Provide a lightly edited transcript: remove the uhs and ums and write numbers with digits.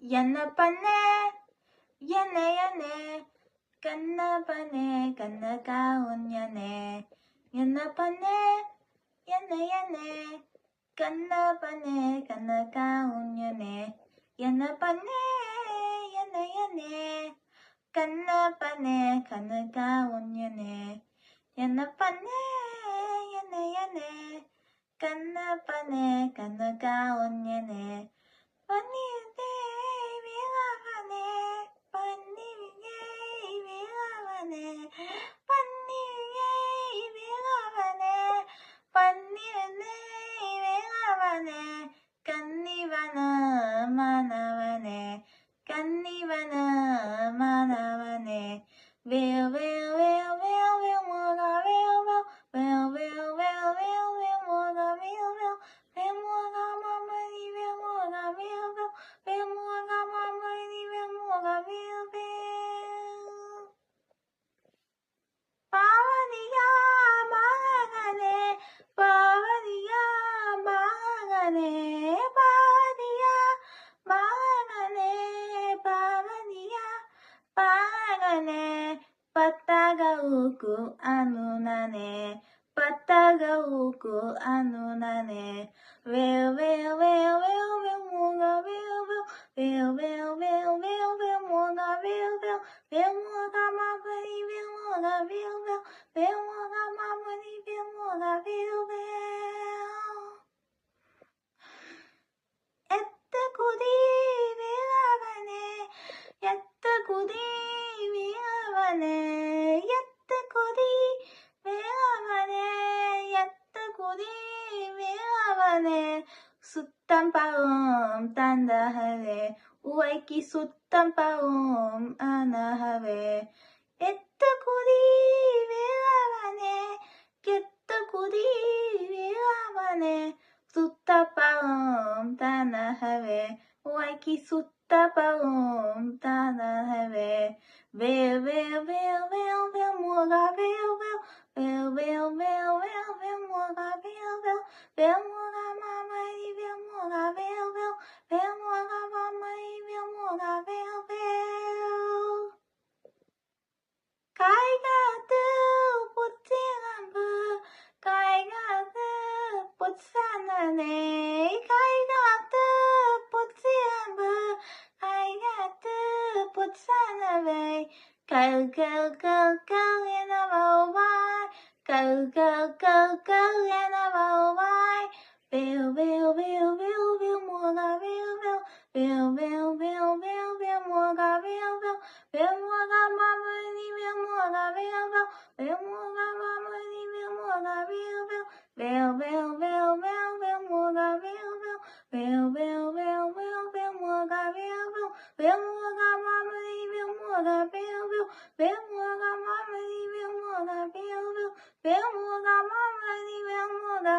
Yanapane, yane yane, kanapane, kanakaon yane. Yanapane, yane yane, kanapane, kanakaon yane. Yanapane, yane yane, kanapane, kanakaon yane. Yanapane, yane yane, kanapane, kanakaon yane. Panite vigavane, panite vigavane, panite vigavane, panite vigavane, kannivana manavane, kannivana manavane, vil vil vil vil vil moga vil vil, vil vil vil vil vil moga vil vil, vil moga mamma di vil moga vil vil, vil moga mamma di vil moga vil vil. Pavaniya magane, pavaniya magane, pavaniya magane, pavaniya magane. Pataga uku anu nane, pataga uku anu nane. Will will will will will moga will will, will will will will will moga will will, will moga mama di will moga will will, will moga mama di will moga will will. Yatta kudi vigavane, yatta kudi vigavane, yatta kudi vigavane, yatta kudi vigavane. Suttan paum tanda have, uaiki suttan paum ana have. Yatta kudi vigavane, yatta kudi vigavane. Sutta paum tana have, waiki sutta paum tana have. Vil vil vil vil vil moga vil vil, vil vil vil vil vil moga vil vil, vil moga mamma di vil moga vil vil, vil moga mamma di vil moga vil vil. Kaigatu putsinambu, kaigatu putsanane, kaigatu putsinambu, kaigatu putsanabe. Kau kau kau kau yanavai, kau kau kau kau yanavai. Vil vil vil vil vil moga vil vil, vil vil vil vil vil moga vil vil, vil moga mamma di vil moga vil vil, vil moga mamma di vil moga vil vil, vil vil vil vil vil moga vil vil, vil vil vil vil vil moga vil vil, vil moga mamma di vil moga vil vil, vil moga mamma di vil moga vil vil, vil moga mamma di vil moga